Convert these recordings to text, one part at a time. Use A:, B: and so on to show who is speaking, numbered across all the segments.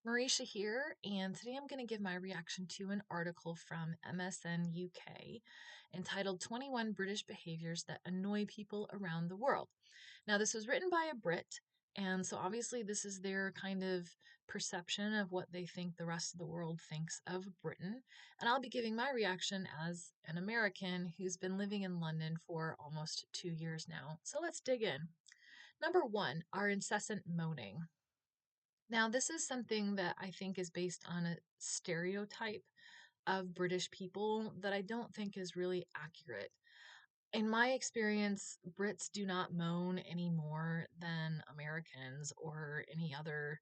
A: Marisha here, and today I'm going to give my reaction to an article from MSN UK entitled 21 British Behaviors That Annoy People Around the World. Now, this was written by a Brit, and so obviously this is their kind of perception of what they think the rest of the world thinks of Britain. And I'll be giving my reaction as an American who's been living in London for almost 2 years now. So let's dig in. Number one, our incessant moaning. Now, this is something that I think is based on a stereotype of British people that I don't think is really accurate. In my experience, Brits do not moan any more than Americans or any other,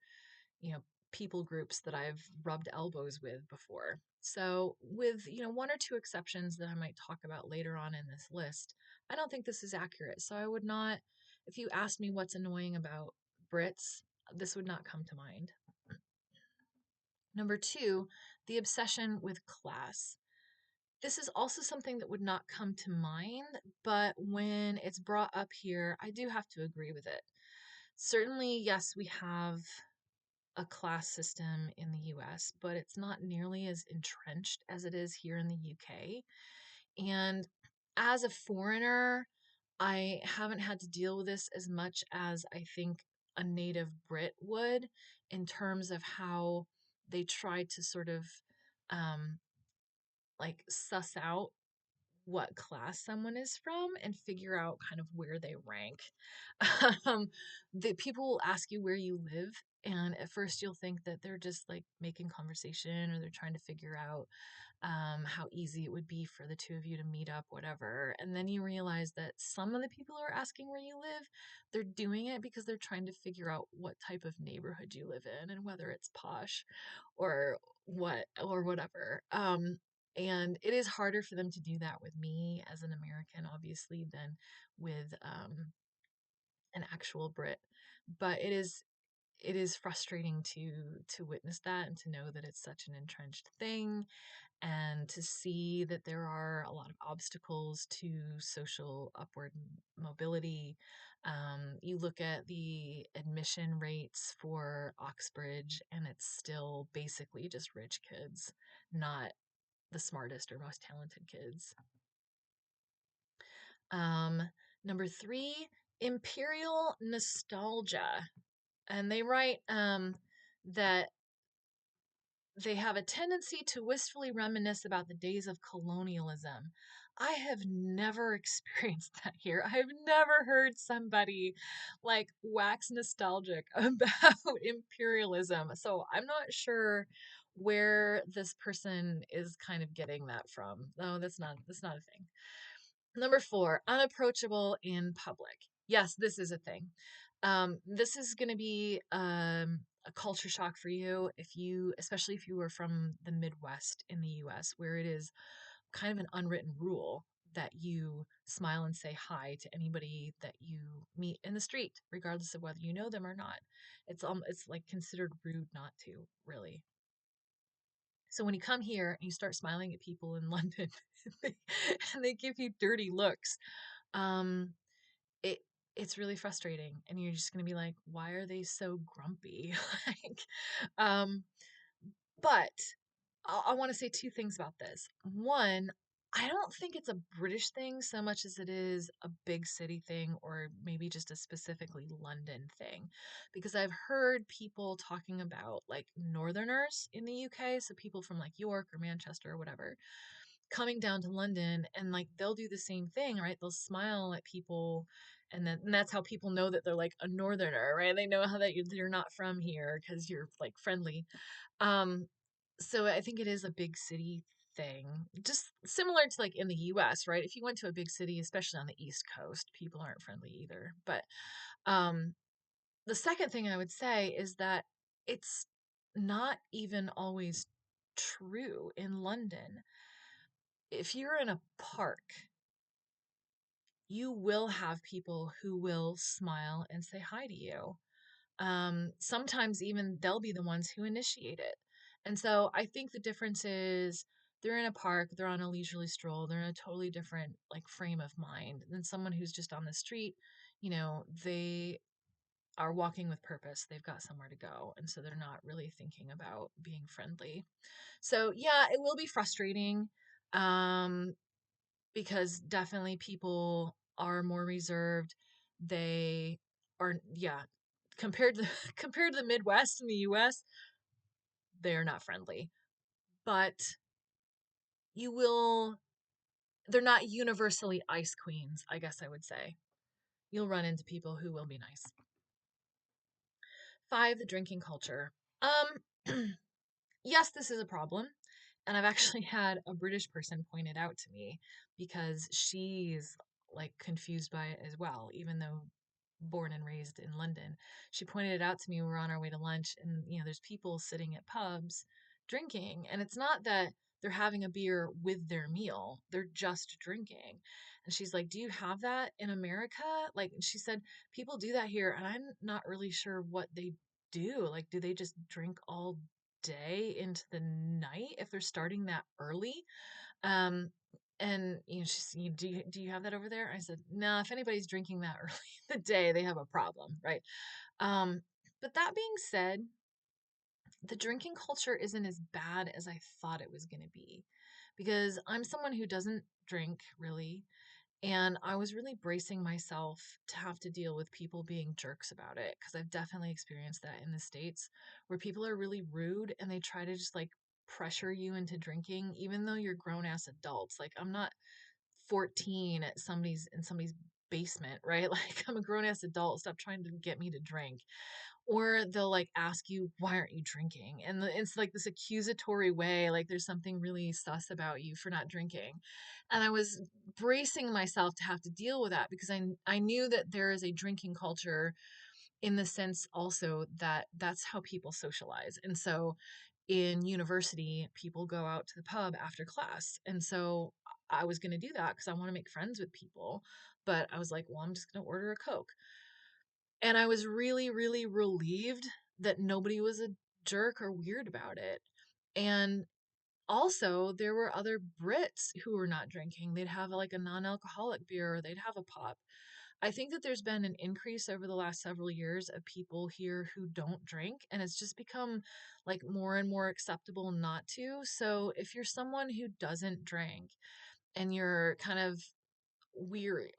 A: you know, people groups that I've rubbed elbows with before. So, with, one or two exceptions that I might talk about later on in this list, I don't think this is accurate. So, I would not, if you asked me what's annoying about Brits, this would not come to mind. Number two, the obsession with class. This is also something that would not come to mind, but when it's brought up here, I do have to agree with it. Certainly, yes, we have a class system in the US, but it's not nearly as entrenched as it is here in the UK. And as a foreigner, I haven't had to deal with this as much as I think a native Brit would in terms of how they try to sort of um, like suss out what class someone is from and figure out kind of where they rank. um, the people will ask you where you live, and at first you'll think that they're just like making conversation or they're trying to figure out how easy it would be for the two of you to meet up, whatever. And then you realize that some of the people who are asking where you live, they're doing it because they're trying to figure out what type of neighborhood you live in and whether it's posh or whatever. And it is harder for them to do that with me as an American, obviously, than with an actual Brit. But it is frustrating to witness that and to know that it's such an entrenched thing and to see that there are a lot of obstacles to social upward mobility. You look at the admission rates for Oxbridge, and it's still basically just rich kids, not the smartest or most talented kids. Um, Number three, imperial nostalgia. And they write that they have a tendency to wistfully reminisce about the days of colonialism. I have never experienced that here. I have never heard somebody like wax nostalgic about imperialism. So I'm not sure where this person is kind of getting that from. No, that's not a thing. Number four, unapproachable in public. Yes, this is a thing. This is going to be a culture shock for you especially if you were from the Midwest in the US, where it is kind of an unwritten rule that you smile and say hi to anybody that you meet in the street, regardless of whether you know them or not. It's like considered rude not to, really. So when you come here and you start smiling at people in London and they give you dirty looks, um, it it's really frustrating, and you're just gonna be like, why are they so grumpy? like, um, but I want to say two things about this. One, I don't think it's a British thing so much as it is a big city thing or maybe just a specifically London thing. Because I've heard people talking about like northerners in the UK, so people from like York or Manchester or whatever, coming down to London and like they'll do the same thing, right? They'll smile at people and that's how people know that they're like a northerner, right? They know how that you're not from here because you're like friendly. Um, so I think it is a big city thing, just similar to like in the US, right? If you went to a big city, especially on the East Coast, people aren't friendly either. But um, the second thing I would say is that it's not even always true in London. If you're in a park, you will have people who will smile and say hi to you. Sometimes even they'll be the ones who initiate it. And so I think the difference is they're in a park, they're on a leisurely stroll, they're in a totally different like frame of mind than someone who's just on the street. You know, they are walking with purpose. They've got somewhere to go. And so they're not really thinking about being friendly. So yeah, it will be frustrating. Um, because definitely people are more reserved. They are, yeah, compared to compared to the Midwest in the US, they are not friendly. But you will they're not universally ice queens, I guess I would say. You'll run into people who will be nice. 5, the drinking culture. Yes, this is a problem. And I've actually had a British person point it out to me because she's like confused by it as well, even though born and raised in London. She pointed it out to me. We were on our way to lunch, and there's people sitting at pubs drinking, and it's not that they're having a beer with their meal, they're just drinking. And she's like, "Do you have that in America?" Like, she said, "People do that here, and I'm not really sure what they do. Like, do they just drink all day into the night if they're starting that early?" Um, and she's, do you have that over there? I said, no, if anybody's drinking that early in the day, they have a problem, right? Um, but that being said, the drinking culture isn't as bad as I thought it was going to be, because I'm someone who doesn't drink really. And I was really bracing myself to have to deal with people being jerks about it, because I've definitely experienced that in the States, where people are really rude and they try to just like pressure you into drinking, even though you're grown ass adults. Like, I'm not 14 at somebody's basement, right? Like, I'm a grown ass adult. Stop trying to get me to drink. Or they'll like ask you, why aren't you drinking? And it's like this accusatory way, like there's something really sus about you for not drinking. And I was bracing myself to have to deal with that, because I knew that there is a drinking culture, in the sense also that that's how people socialize. And so in university, people go out to the pub after class. And so I was going to do that because I want to make friends with people. But I was like, well, I'm just going to order a Coke. And I was really, really relieved that nobody was a jerk or weird about it. And also, there were other Brits who were not drinking. They'd have like a non alcoholic beer, or they'd have a pop. I think that there's been an increase over the last several years of people here who don't drink, and it's just become like more and more acceptable not to. So if you're someone who doesn't drink and you're kind of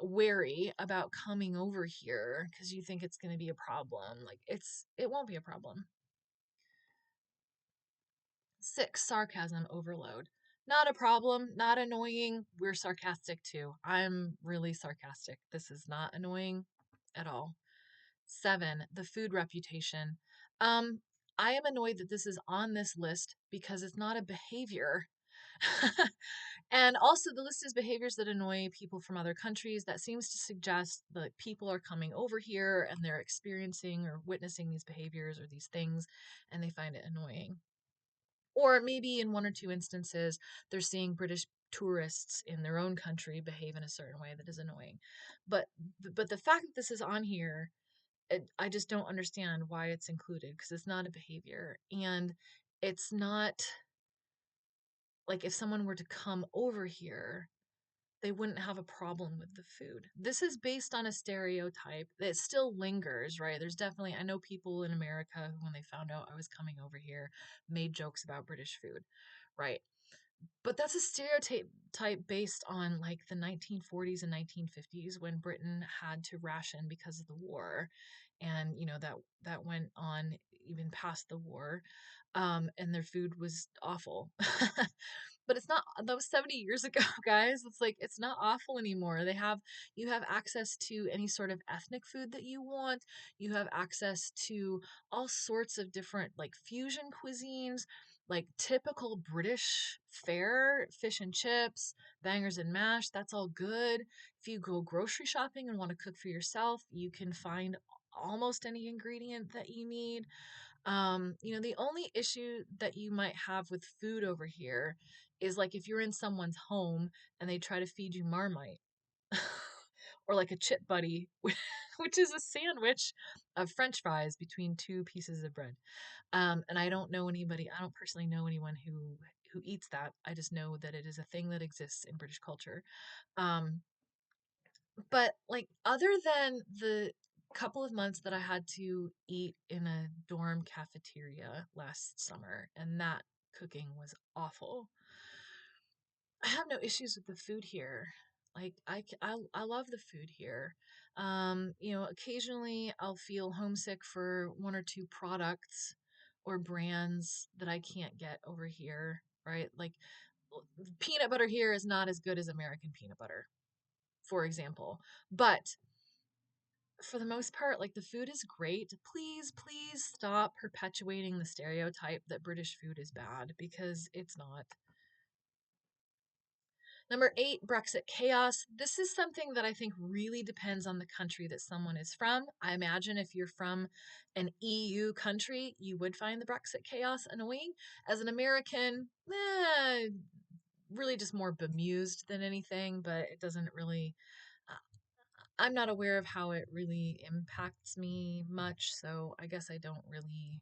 A: wary about coming over here because you think it's going to be a problem, like it won't be a problem. 6, sarcasm overload. Not a problem, not annoying. We're sarcastic too. I'm really sarcastic. This is not annoying at all. 7, the food reputation. Um, I am annoyed that this is on this list because it's not a behavior. And also, the list is behaviors that annoy people from other countries. That seems to suggest that people are coming over here and they're experiencing or witnessing these behaviors or these things, and they find it annoying. Or maybe in one or two instances, they're seeing British tourists in their own country behave in a certain way that is annoying. But but the fact that this is on here, I just don't understand why it's included, because it's not a behavior. And it's not like, if someone were to come over here, they wouldn't have a problem with the food. This is based on a stereotype that still lingers, right? There's definitely, I know people in America who, when they found out I was coming over here, made jokes about British food, right? But that's a stereotype based on like the 1940s and 1950s, when Britain had to ration because of the war. And that went on even past the war. And their food was awful. But it's not, that was 70 years ago, guys. It's like, it's not awful anymore. You have access to any sort of ethnic food that you want. You have access to all sorts of different like fusion cuisines, like typical British fare, fish and chips, bangers and mash. That's all good. If you go grocery shopping and want to cook for yourself, you can find almost any ingredient that you need. The only issue that you might have with food over here is like if you're in someone's home and they try to feed you Marmite or like a chip buddy, which is a sandwich of French fries between two pieces of bread. And I don't know anybody, I don't personally know anyone who eats that. I just know that it is a thing that exists in British culture. Um, but like, other than couple of months that I had to eat in a dorm cafeteria last summer, and that cooking was awful. I have no issues with the food here. Like I love the food here. Occasionally I'll feel homesick for one or two products or brands that I can't get over here, right? Like peanut butter here is not as good as American peanut butter, for example. But for the most part, like the food is great. Please, please stop perpetuating the stereotype that British food is bad because it's not. Number 8, Brexit chaos. This is something that I think really depends on the country that someone is from. I imagine if you're from an EU country, you would find the Brexit chaos annoying. As an American, really just more bemused than anything, but it doesn't really, uh, I'm not aware of how it really impacts me much, so I guess I don't really.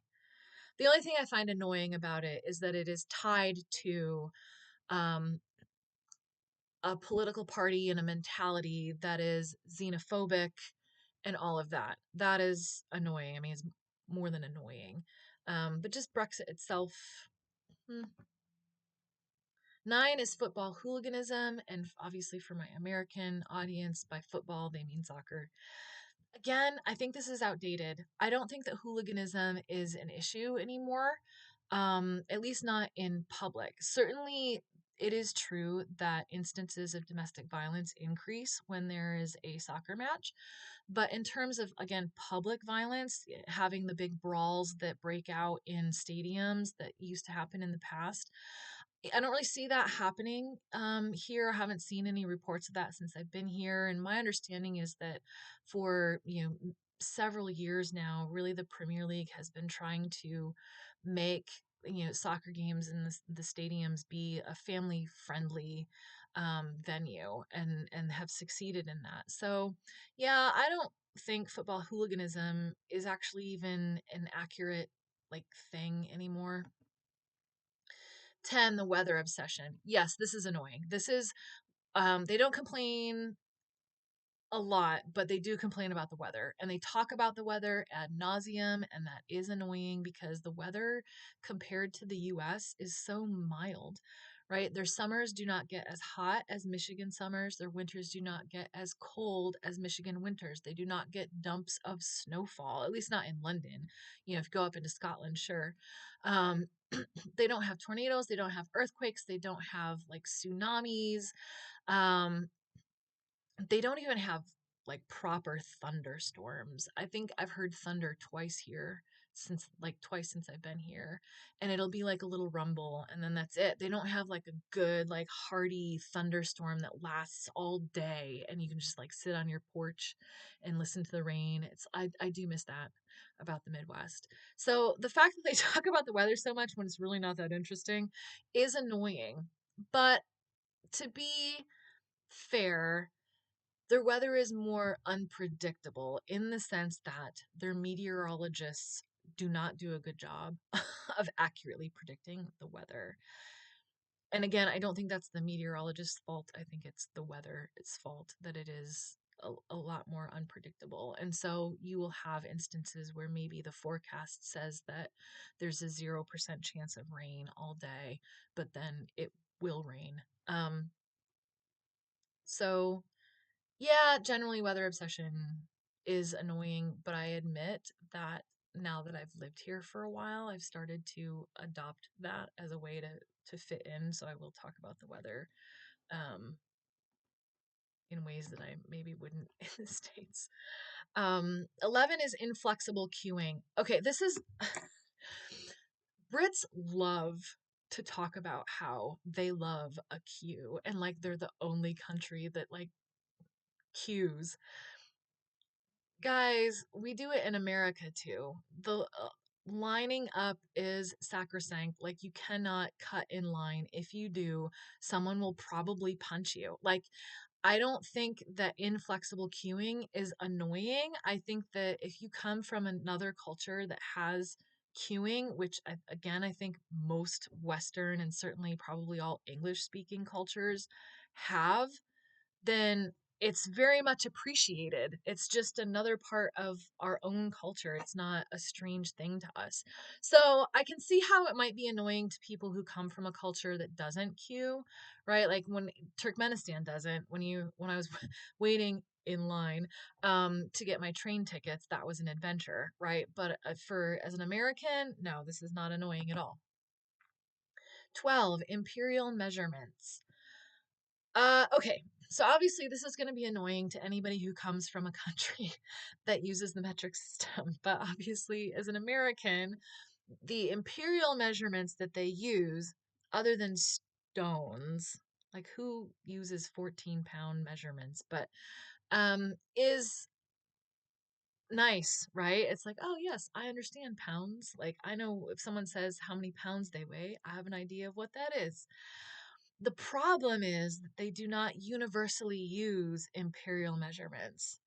A: The only thing I find annoying about it is that it is tied to um, a political party and a mentality that is xenophobic and all of that. That is annoying. I mean, it's more than annoying. But just Brexit itself. hmm. 9 is football hooliganism, and obviously for my American audience, by football they mean soccer. Again, I think this is outdated. I don't think that hooliganism is an issue anymore, at least not in public. Certainly, it is true that instances of domestic violence increase when there is a soccer match. But in terms of, again, public violence, having the big brawls that break out in stadiums that used to happen in the past, I don't really see that happening here. I haven't seen any reports of that since I've been here. And my understanding is that for, several years now, really the Premier League has been trying to make, soccer games in the stadiums be a family friendly venue and have succeeded in that. So, yeah, I don't think football hooliganism is actually even an accurate like thing anymore. 10, the weather obsession. Yes, this is annoying. This is, they don't complain a lot, but they do complain about the weather. And they talk about the weather ad nauseum. And that is annoying because the weather compared to the US is so mild, right? Their summers do not get as hot as Michigan summers. Their winters do not get as cold as Michigan winters. They do not get dumps of snowfall, at least not in London. If you go up into Scotland, sure. Um, they don't have tornadoes, they don't have earthquakes, they don't have like tsunamis. Um, they don't even have like proper thunderstorms. I think I've heard thunder twice since I've been here. And it'll be like a little rumble and then that's it. They don't have like a good, like hearty thunderstorm that lasts all day and you can just like sit on your porch and listen to the rain. I do miss that about the Midwest. So the fact that they talk about the weather so much when it's really not that interesting is annoying. But to be fair, their weather is more unpredictable in the sense that their meteorologists do not do a good job of accurately predicting the weather. And again, I don't think that's the meteorologist's fault. I think it's the weather's fault that it is a lot more unpredictable. And so you will have instances where maybe the forecast says that there's a 0% chance of rain all day, but then it will rain. So yeah, generally weather obsession is annoying, but I admit that now that I've lived here for a while, I've started to adopt that as a way to fit in. So I will talk about the weather um, in ways that I maybe wouldn't in the States. 11 is inflexible queuing. Okay, this is Brits love to talk about how they love a queue and like they're the only country that like queues. Guys, we do it in America too. The lining up is sacrosanct. Like, you cannot cut in line. If you do, someone will probably punch you. Like, I don't think that inflexible queuing is annoying. I think that if you come from another culture that has queuing, which again, I think most Western and certainly probably all English speaking cultures have, then it's very much appreciated. It's just another part of our own culture. It's not a strange thing to us. So I can see how it might be annoying to people who come from a culture that doesn't queue, right? Like when Turkmenistan doesn't. When I was waiting in line to get my train tickets, that was an adventure, right? But for as an American, no, this is not annoying at all. 12, imperial measurements. Okay. So obviously this is going to be annoying to anybody who comes from a country that uses the metric system. But obviously, as an American, the imperial measurements that they use, other than stones, like who uses 14-pound measurements, but is nice, right? It's like, oh yes, I understand pounds. Like I know if someone says how many pounds they weigh, I have an idea of what that is. The problem is that they do not universally use imperial measurements.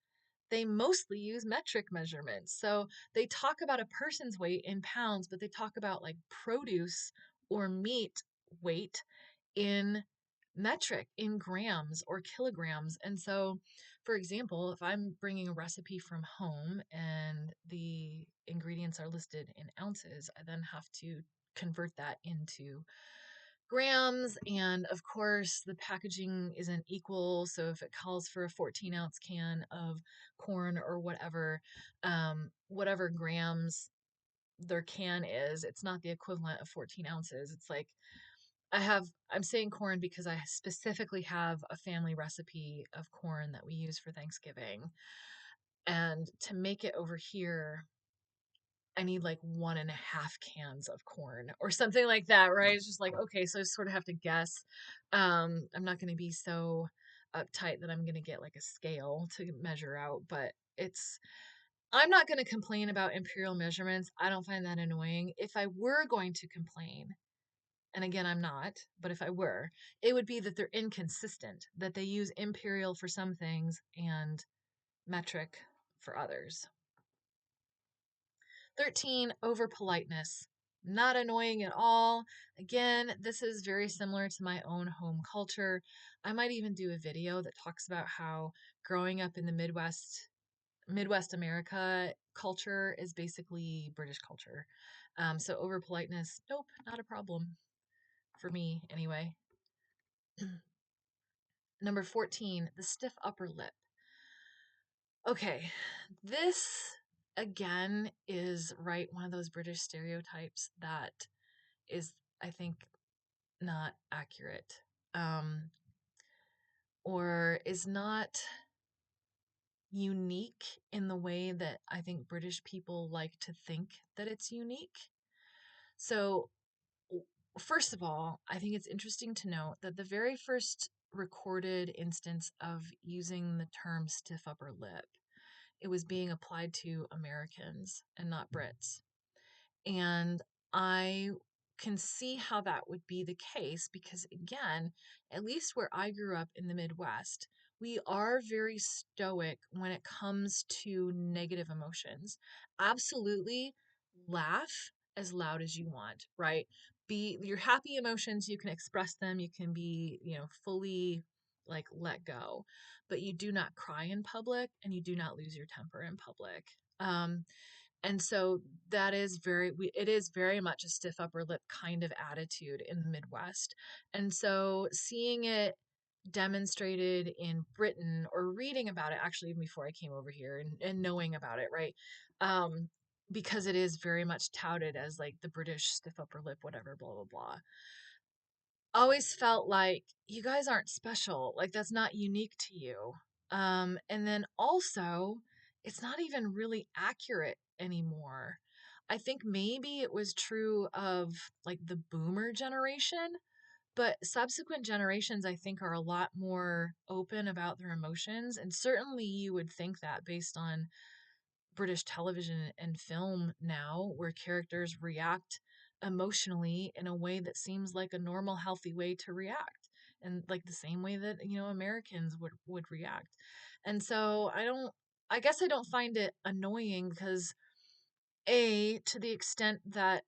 A: They mostly use metric measurements. So they talk about a person's weight in pounds, but they talk about like produce or meat weight in metric, in grams or kilograms. And so, for example, if I'm bringing a recipe from home and the ingredients are listed in ounces, I then have to convert that into grams. And of course, the packaging isn't equal. So if it calls for a 14-ounce can of corn or whatever grams their can is, it's not the equivalent of 14 ounces. It's like I'm saying corn because I specifically have a family recipe of corn that we use for Thanksgiving. And to make it over here, I need like 1.5 cans of corn or something like that, right? It's just like, okay, so I sort of have to guess. I'm not going to be so uptight that I'm going to get like a scale to measure out, but I'm not going to complain about imperial measurements. I don't find that annoying. If I were going to complain, and again, I'm not, but if I were, it would be that they're inconsistent, that they use imperial for some things and metric for others. 13, over politeness. Not annoying at all. Again, this is very similar to my own home culture. I might even do a video that talks about how growing up in the Midwest America culture is basically British culture. So over politeness, nope, not a problem for me anyway. Number 14, the stiff upper lip. Okay, this again is right one of those British stereotypes that is, I think, not accurate, um, or is not unique in the way that I think British people like to think that it's unique. So, first of all, I think it's interesting to note that the very first recorded instance of using the term stiff upper lip, it was being applied to Americans and not Brits. And I can see how that would be the case because, again, at least where I grew up in the Midwest, we are very stoic when it comes to negative emotions. Absolutely laugh as loud as you want, right? Be your happy emotions, you can express them, you can be, fully like let go, but you do not cry in public and you do not lose your temper in public. And so it is very much a stiff upper lip kind of attitude in the Midwest. And so seeing it demonstrated in Britain or reading about it actually even before I came over here and knowing about it, right? Um, because it is very much touted as like the British stiff upper lip, whatever, blah, blah, blah. Always felt like you guys aren't special. Like that's not unique to you. And then also, it's not even really accurate anymore. I think maybe it was true of like the boomer generation, but subsequent generations, I think, are a lot more open about their emotions. And certainly you would think that based on British television and film now, where characters react emotionally in a way that seems like a normal, healthy way to react, and like the same way that Americans would react. And so I guess I don't find it annoying because to the extent that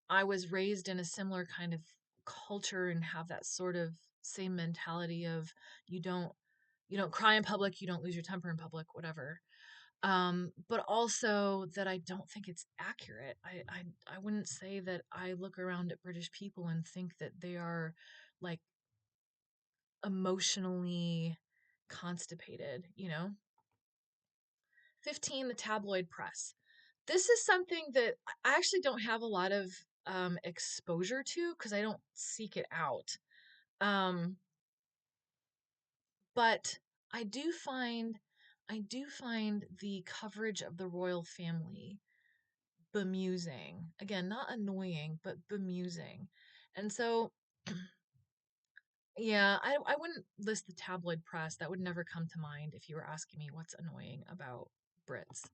A: I was raised in a similar kind of culture and have that sort of same mentality of you don't you don't cry in public, you don't lose your temper in public, whatever. But also that I don't think it's accurate. I wouldn't say that I look around at British people and think that they are like emotionally constipated, you know? 15, the tabloid press. This is something that I actually don't have a lot of exposure to because I don't seek it out. Um, but I do find I do find the coverage of the royal family bemusing. Again, not annoying, but bemusing. And so, yeah, I wouldn't list the tabloid press. That would never come to mind if you were asking me what's annoying about Brits.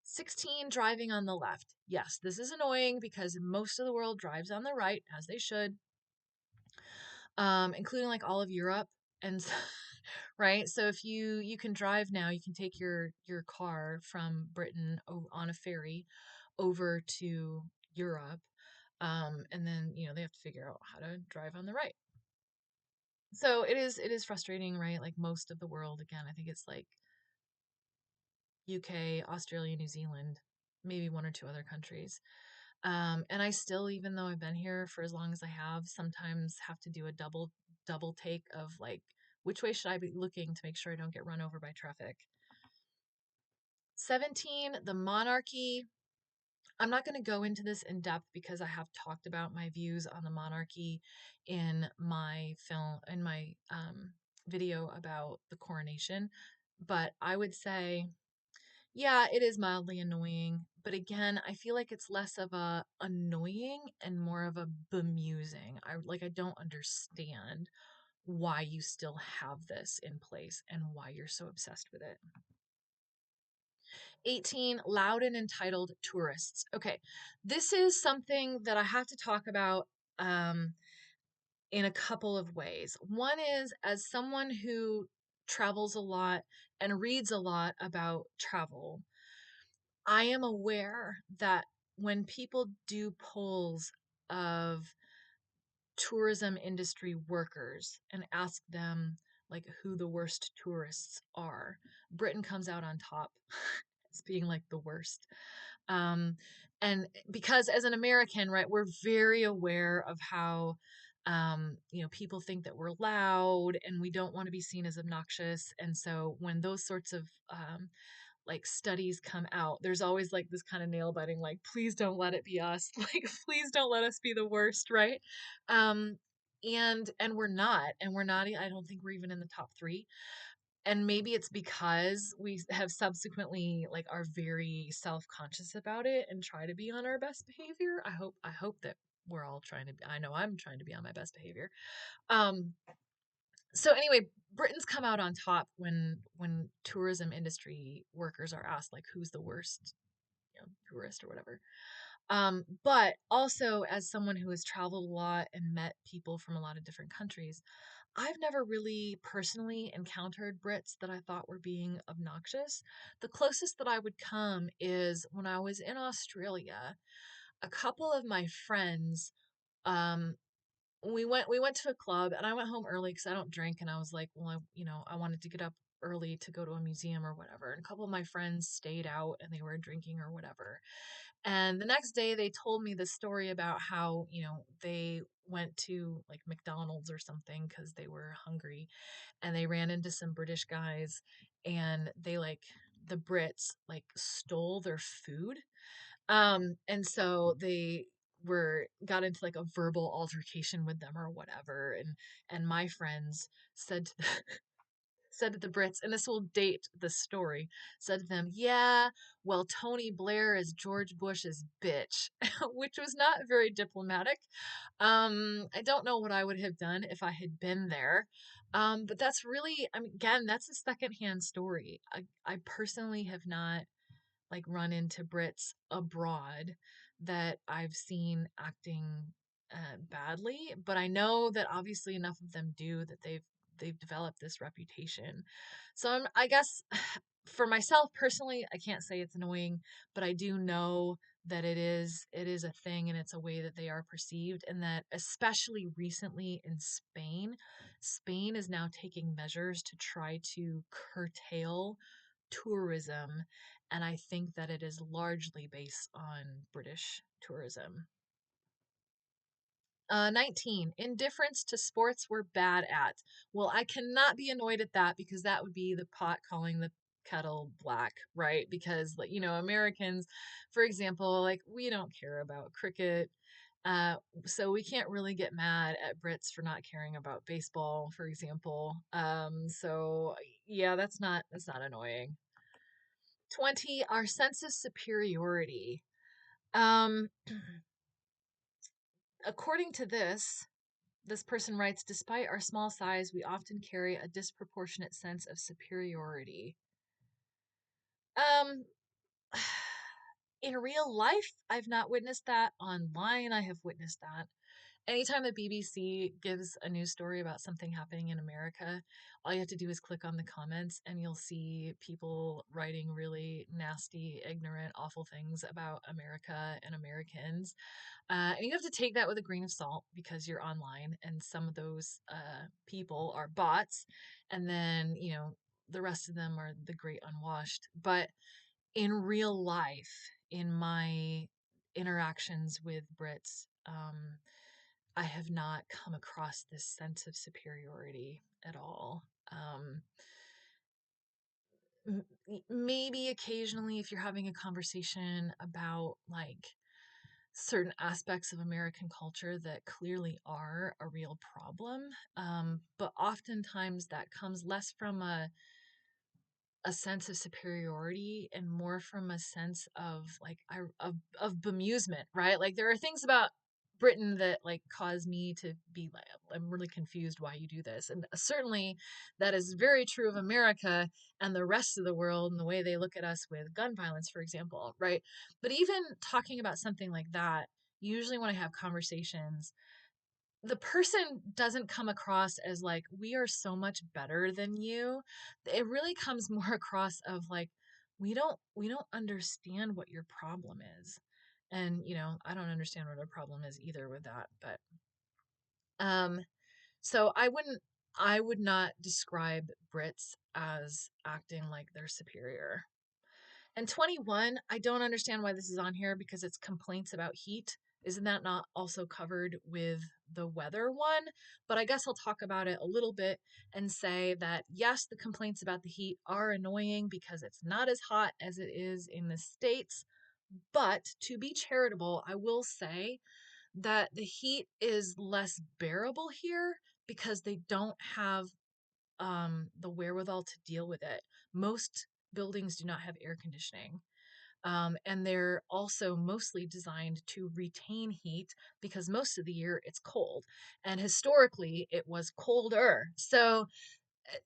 A: 16, driving on the left. Yes, this is annoying because most of the world drives on the right, as they should, including like all of Europe. And right, so if you can drive now, you can take your car from Britain on a ferry over to Europe, and then they have to figure out how to drive on the right. So it is frustrating, right? Like most of the world, again, I think it's like UK, Australia, New Zealand, maybe one or two other countries. And I still, even though I've been here for as long as I have, sometimes have to do a double take of like, which way should I be looking to make sure I don't get run over by traffic? 17, the monarchy. I'm not going to go into this in depth because I have talked about my views on the monarchy in my video about the coronation. But I would say, yeah, it is mildly annoying. But again, I feel like it's less of a annoying and more of a bemusing. I don't understand why you still have this in place and why you're so obsessed with it. 18, loud and entitled tourists. Okay, this is something that I have to talk about um, in a couple of ways. One is as someone who travels a lot and reads a lot about travel, I am aware that when people do polls of tourism industry workers and ask them like who the worst tourists are, Britain comes out on top as being like the worst. Um, and because as an American, right, we're very aware of how people think that we're loud and we don't want to be seen as obnoxious. And so when those sorts of like studies come out, there's always like this kind of nail biting, like, please don't let it be us. Like, please don't let us be the worst, right? Um, and we're not, I don't think we're even in the top three. And maybe it's because we have subsequently like are very self-conscious about it and try to be on our best behavior. I hope that we're all trying to be, I know I'm trying to be on my best behavior. Um, so anyway, Britain's come out on top when tourism industry workers are asked like who's the worst, tourist or whatever. But also as someone who has traveled a lot and met people from a lot of different countries, I've never really personally encountered Brits that I thought were being obnoxious. The closest that I would come is when I was in Australia, a couple of my friends, um, we went to a club and I went home early because I don't drink, and I was like, well, I wanted to get up early to go to a museum or whatever. And a couple of my friends stayed out and they were drinking or whatever. And the next day they told me the story about how, they went to like McDonald's or something because they were hungry, and they ran into some British guys, and the Brits like stole their food. And so they were got into like a verbal altercation with them or whatever. And my friends said to said to the Brits, and this will date the story, said to them, yeah, well, Tony Blair is George Bush's bitch, which was not very diplomatic. I don't know what I would have done if I had been there. But that's really, I mean, again, that's a secondhand story. I personally have not like run into Brits abroad that I've seen acting badly, but I know that obviously enough of them do that they've developed this reputation. So I guess for myself personally, I can't say it's annoying, but I do know that it is a thing, and it's a way that they are perceived, and that especially recently in Spain is now taking measures to try to curtail tourism, and I think that it is largely based on British tourism. 19. Indifference to sports we're bad at. Well, I cannot be annoyed at that because that would be the pot calling the kettle black, right? Because, like, Americans, for example, like, we don't care about cricket. Uh, so we can't really get mad at Brits for not caring about baseball, for example. So yeah, that's not annoying. 20. Our sense of superiority. Um, according to this person writes, despite our small size, we often carry a disproportionate sense of superiority. Um, in real life, I've not witnessed that. Online, I have witnessed that. Anytime the BBC gives a news story about something happening in America, all you have to do is click on the comments and you'll see people writing really nasty, ignorant, awful things about America and Americans. And you have to take that with a grain of salt because you're online and some of those people are bots. And then, the rest of them are the great unwashed. But in real life, in my interactions with Brits, I have not come across this sense of superiority at all. Um, maybe occasionally, if you're having a conversation about like certain aspects of American culture that clearly are a real problem, but oftentimes that comes less from a sense of superiority and more from a sense of like of bemusement, right? Like there are things about Britain that like cause me to be like, I'm really confused why you do this. And certainly that is very true of America and the rest of the world and the way they look at us with gun violence, for example, right? But even talking about something like that, usually when I have conversations, the person doesn't come across as like we are so much better than you. It really comes more across of like we don't understand what your problem is. And I don't understand what our problem is either with that, but um so I would not describe Brits as acting like they're superior. And 21, I don't understand why this is on here because it's complaints about heat. Isn't that not also covered with the weather one? But I guess I'll talk about it a little bit and say that yes, the complaints about the heat are annoying because it's not as hot as it is in the States. But to be charitable, I will say that the heat is less bearable here because they don't have the wherewithal to deal with it. Most buildings do not have air conditioning. And they're also mostly designed to retain heat because most of the year it's cold. And historically, it was colder. So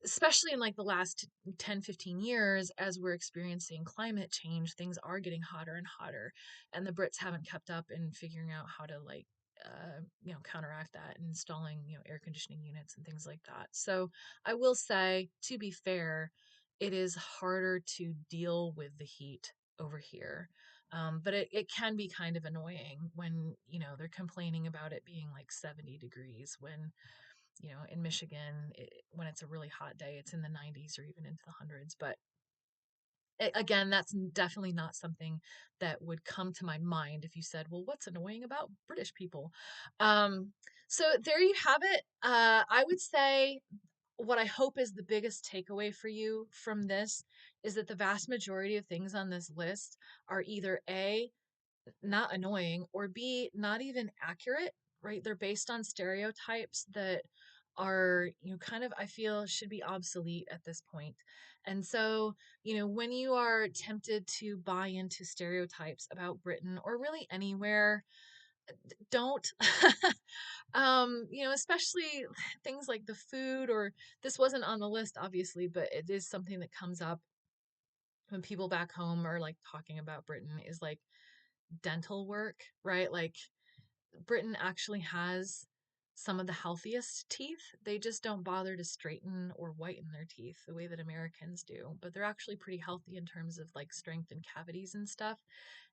A: especially in like the last 10, 15 years, as we're experiencing climate change, things are getting hotter and hotter, and the Brits haven't kept up in figuring out how to like counteract that and installing air conditioning units and things like that. So I will say, to be fair, it is harder to deal with the heat over here. But it can be kind of annoying when they're complaining about it being like 70 degrees when in Michigan, when it's a really hot day, it's in the 90s or even into the hundreds. But again, that's definitely not something that would come to my mind if you said, well, what's annoying about British people? Um, so there you have it. I would say what I hope is the biggest takeaway for you from this is that the vast majority of things on this list are either A, not annoying, or B, not even accurate, right? They're based on stereotypes that are, kind of, I feel, should be obsolete at this point. And so, when you are tempted to buy into stereotypes about Britain or really anywhere, don't. Especially things like the food, or this wasn't on the list, obviously, but it is something that comes up when people back home are like talking about Britain is like dental work, right? Like Britain actually has some of the healthiest teeth. They just don't bother to straighten or whiten their teeth the way that Americans do, but they're actually pretty healthy in terms of like strength and cavities and stuff.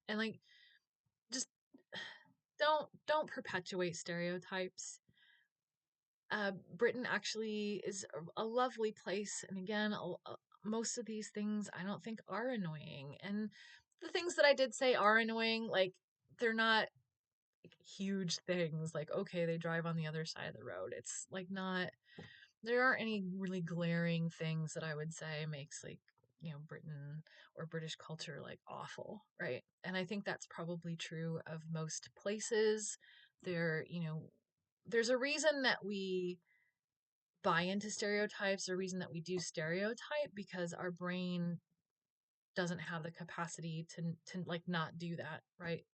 A: And like just don't perpetuate stereotypes. Britain actually is a lovely place, and again, most of these things I don't think are annoying. And the things that I did say are annoying, like they're not huge things. Like okay, they drive on the other side of the road. It's like not there aren't any really glaring things that I would say makes like Britain or British culture like awful, right? And I think that's probably true of most places. There, there's a reason that we buy into stereotypes, a reason that we do stereotype because our brain doesn't have the capacity to like not do that, right?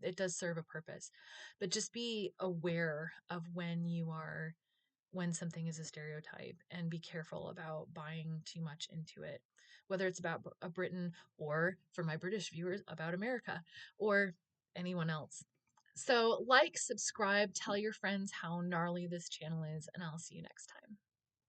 A: It does serve a purpose, but just be aware of when something is a stereotype and be careful about buying too much into it, whether it's about a Britain or for my British viewers about America or anyone else. So like, subscribe, tell your friends how gnarly this channel is, and I'll see you next time.